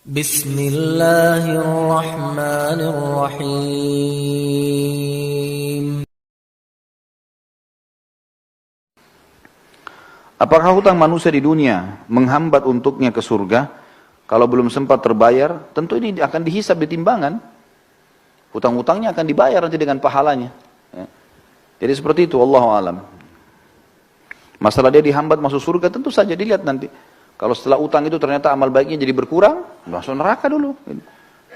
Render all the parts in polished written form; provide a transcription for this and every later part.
Bismillahirrahmanirrahim. Apakah hutang manusia di dunia menghambat untuknya ke surga? Kalau belum sempat terbayar, tentu ini akan dihisab di timbangan. Hutang-hutangnya akan dibayar nanti dengan pahalanya. Ya. Jadi seperti itu, wallahu alam. Masalah dia dihambat masuk surga, tentu saja dilihat nanti. Kalau setelah utang itu ternyata amal baiknya jadi berkurang, langsung neraka dulu.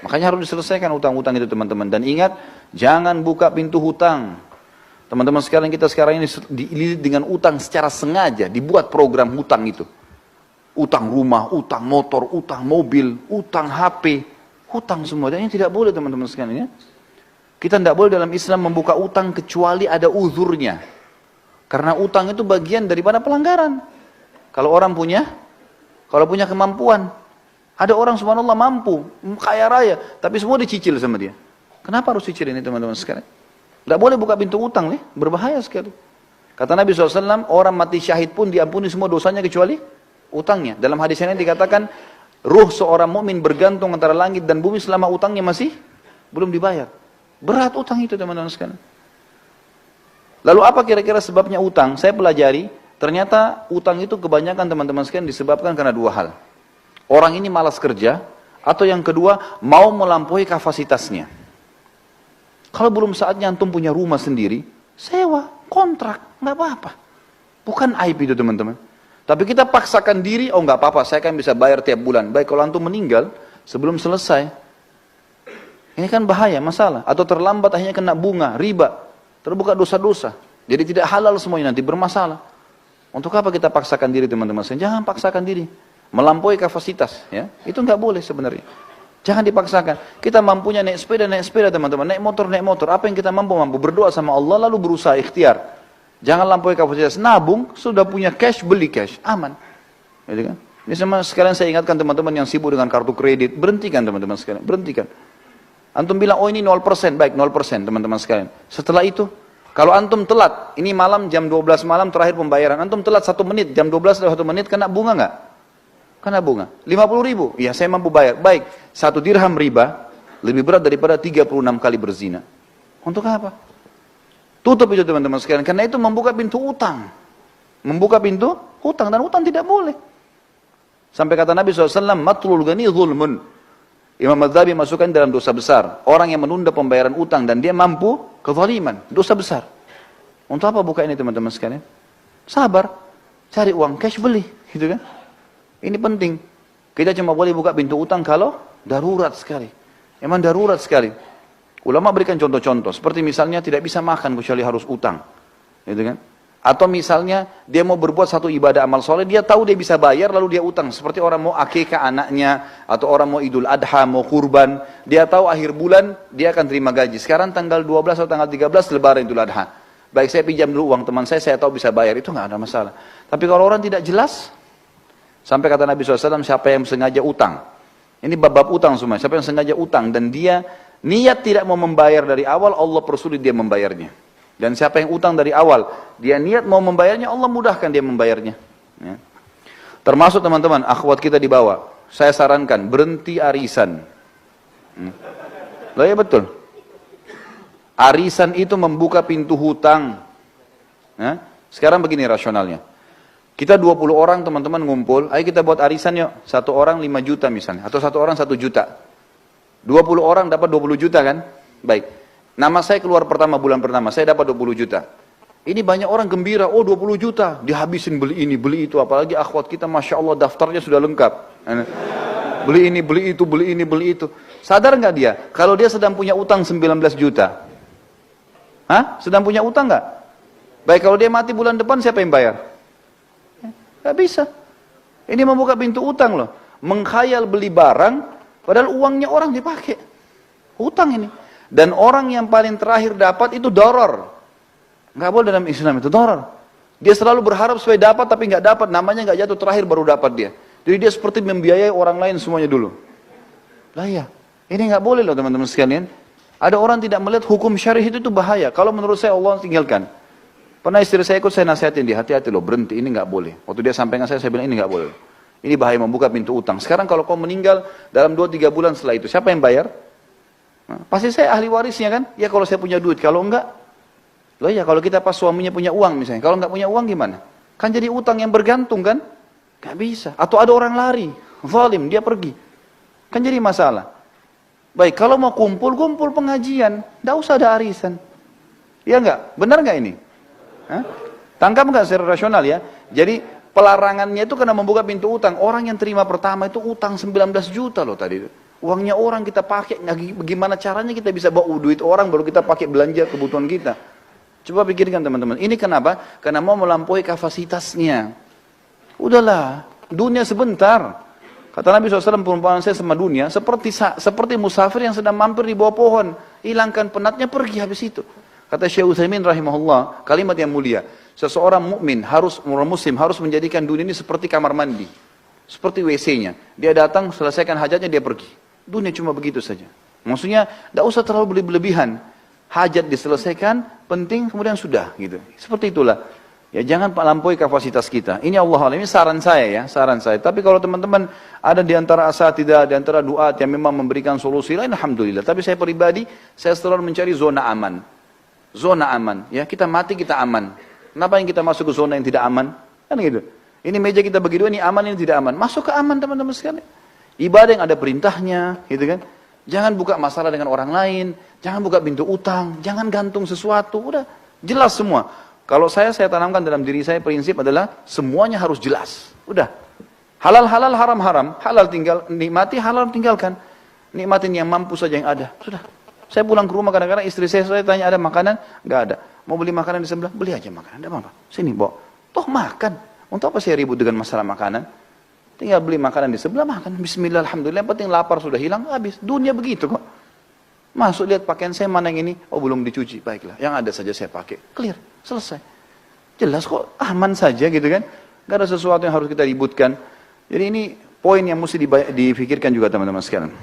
Makanya harus diselesaikan utang-utang itu teman-teman. Dan ingat, jangan buka pintu hutang. Teman-teman sekalian, kita sekarang ini dililit dengan utang secara sengaja, dibuat program hutang itu. Utang rumah, utang motor, utang mobil, utang HP, hutang semua. Dan ini tidak boleh teman-teman sekalian ya. Kita tidak boleh dalam Islam membuka utang kecuali ada uzurnya. Karena utang itu bagian daripada pelanggaran. Kalau orang punya kemampuan. Ada orang subhanallah mampu, kaya raya, tapi semua dicicil sama dia. Kenapa harus cicil ini teman-teman sekalian? Tidak boleh buka pintu utang nih, berbahaya sekali. Kata Nabi SAW, orang mati syahid pun diampuni semua dosanya kecuali utangnya. Dalam hadis ini dikatakan, ruh seorang mukmin bergantung antara langit dan bumi selama utangnya masih belum dibayar. Berat utang itu teman-teman sekalian. Lalu apa kira-kira sebabnya utang? Saya pelajari, ternyata utang itu kebanyakan teman-teman sekalian disebabkan karena dua hal. Orang ini malas kerja, atau yang kedua, mau melampaui kapasitasnya. Kalau belum saatnya antum punya rumah sendiri, sewa, kontrak, nggak apa-apa. Bukan aib itu teman-teman. Tapi kita paksakan diri, oh nggak apa-apa, saya kan bisa bayar tiap bulan. Baik, kalau antum meninggal, sebelum selesai, ini kan bahaya, masalah. Atau terlambat akhirnya kena bunga, riba, terbuka dosa-dosa. Jadi tidak halal semuanya, nanti bermasalah. Untuk apa kita paksakan diri teman-teman? Jangan paksakan diri. Melampaui kapasitas, ya itu nggak boleh sebenarnya. Jangan dipaksakan. Kita mampunya naik sepeda teman-teman, naik motor. Apa yang kita mampu berdoa sama Allah lalu berusaha ikhtiar. Jangan lampaui kapasitas. Nabung, sudah punya cash, beli cash, aman. Gitu kan? Ini sama sekalian saya ingatkan teman-teman yang sibuk dengan kartu kredit, berhentikan teman-teman sekalian, berhentikan. Antum bilang, oh ini 0%, baik 0% teman-teman sekalian. Setelah itu, kalau antum telat, ini malam jam 12 malam terakhir pembayaran, antum telat 1 menit, jam 12 atau 1 menit, kena bunga nggak? Kena bunga. 50.000, ya saya mampu bayar. Baik, 1 dirham riba, lebih berat daripada 36 kali berzina. Untuk apa? Tutup itu teman-teman sekalian, karena itu membuka pintu utang. Membuka pintu utang, dan utang tidak boleh. Sampai kata Nabi SAW, matlul ghani zulmun. Imam Madzhabi masukkan dalam dosa besar. Orang yang menunda pembayaran utang dan dia mampu, kezaliman, dosa besar. Untuk apa buka ini teman-teman sekalian? Sabar, cari uang cash beli, gitu kan? Ini penting. Kita cuma boleh buka pintu utang kalau darurat sekali. Emang darurat sekali. Ulama berikan contoh-contoh. Seperti misalnya tidak bisa makan kecuali harus utang. Gitu kan? Atau misalnya dia mau berbuat satu ibadah amal soleh, dia tahu dia bisa bayar lalu dia utang. Seperti orang mau akikah anaknya, atau orang mau idul adha, mau kurban. Dia tahu akhir bulan dia akan terima gaji. Sekarang tanggal 12 atau tanggal 13 lebaran idul adha. Baik, saya pinjam dulu uang teman saya tahu bisa bayar. Itu nggak ada masalah. Tapi kalau orang tidak jelas, sampai kata Nabi SAW, siapa yang sengaja utang. Ini bab-bab utang semua. Siapa yang sengaja utang dan dia niat tidak mau membayar dari awal, Allah persulit dia membayarnya. Dan siapa yang utang dari awal, dia niat mau membayarnya, Allah mudahkan dia membayarnya. Ya. Termasuk teman-teman, akhwat kita di bawah. Saya sarankan, berhenti arisan. Loh ya betul. Arisan itu membuka pintu hutang. Ya. Sekarang begini rasionalnya. Kita 20 orang teman-teman ngumpul, ayo kita buat arisan yuk. 1 orang 5 juta misalnya, atau 1 orang 1 juta. 20 orang dapat 20 juta kan? Baik. Nama saya keluar pertama, bulan pertama, saya dapat 20 juta. Ini banyak orang gembira, oh 20 juta, dihabisin beli ini, beli itu. Apalagi akhwat kita, Masya Allah daftarnya sudah lengkap. Beli ini, beli itu, beli ini, beli itu. Sadar nggak dia? Kalau dia sedang punya utang 19 juta. Hah? Sedang punya utang nggak? Baik, kalau dia mati bulan depan, siapa yang bayar? Gak bisa. Ini membuka pintu utang loh. Mengkhayal beli barang, padahal uangnya orang dipakai. Utang ini. Dan orang yang paling terakhir dapat itu doror. Gak boleh dalam Islam itu doror. Dia selalu berharap supaya dapat tapi gak dapat. Namanya gak jatuh, terakhir baru dapat dia. Jadi dia seperti membiayai orang lain semuanya dulu. Lah ya, ini gak boleh loh teman-teman sekalian. Ada orang tidak melihat hukum syarih itu bahaya. Kalau menurut saya Allah tinggalkan. Pernah istri saya ikut, saya nasihatin dia, hati-hati loh, berhenti, ini nggak boleh. Waktu dia sampaikan saya bilang ini nggak boleh. Ini bahaya membuka pintu utang. Sekarang kalau kau meninggal dalam 2-3 bulan setelah itu, siapa yang bayar? Nah, pasti saya ahli warisnya kan? Ya kalau saya punya duit, kalau enggak, loh ya kalau kita pas suaminya punya uang misalnya, kalau enggak punya uang gimana? Kan jadi utang yang bergantung kan? Gak bisa. Atau ada orang lari, zalim, dia pergi. Kan jadi masalah. Baik, kalau mau kumpul pengajian. Tidak usah ada arisan. Iya enggak? Benar enggak ini? Hah? Tangkap enggak secara rasional ya? Jadi pelarangannya itu karena membuka pintu utang. Orang yang terima pertama itu utang 19 juta loh tadi. Uangnya orang kita pakai. Bagaimana caranya kita bisa bawa duit orang baru kita pakai belanja kebutuhan kita. Coba pikirkan teman-teman. Ini kenapa? Karena mau melampaui kapasitasnya. Udahlah, dunia sebentar. Kata Nabi SAW, perumpamaan saya sama dunia seperti musafir yang sedang mampir di bawah pohon. Hilangkan penatnya, pergi habis itu. Kata Syekh Utsaimin rahimahullah, kalimat yang mulia. Seseorang mukmin orang muslim harus menjadikan dunia ini seperti kamar mandi. Seperti WC-nya. Dia datang, selesaikan hajatnya, dia pergi. Dunia cuma begitu saja. Maksudnya, tidak usah terlalu berlebihan. Hajat diselesaikan, penting, kemudian sudah. Gitu. Seperti itulah. Ya jangan melampaui kapasitas kita. Ini Allah Allah, ini saran saya ya, saran saya. Tapi kalau teman-teman ada di antara asatidzah, di antara duat yang memang memberikan solusi lain, alhamdulillah. Tapi saya pribadi, saya selalu mencari zona aman. Zona aman, ya kita mati kita aman. Kenapa yang kita masuk ke zona yang tidak aman? Kan gitu. Ini meja kita bagi dua, ini aman, ini tidak aman. Masuk ke aman teman-teman sekalian. Ibadah yang ada perintahnya, gitu kan. Jangan buka masalah dengan orang lain, jangan buka pintu utang, jangan gantung sesuatu. Udah jelas semua. Kalau saya tanamkan dalam diri saya prinsip adalah semuanya harus jelas. Udah. Halal halal, haram haram. Halal tinggal nikmati, halal tinggalkan. Nikmatin yang mampu saja yang ada. Sudah. Saya pulang ke rumah kadang-kadang istri saya tanya ada makanan? Enggak ada. Mau beli makanan di sebelah? Beli aja makanan. Enggak apa-apa. Sini bawa. Toh makan. Untuk apa saya ribut dengan masalah makanan? Tinggal beli makanan di sebelah makan. Bismillah, alhamdulillah. Yang penting lapar sudah hilang, habis. Dunia begitu kok. Masuk lihat pakaian saya mana yang ini? Oh belum dicuci. Baiklah. Yang ada saja saya pakai. Clear. Selesai. Jelas kok, aman saja gitu kan. Gak ada sesuatu yang harus kita ributkan. Jadi ini poin yang mesti dipikirkan juga teman-teman sekalian.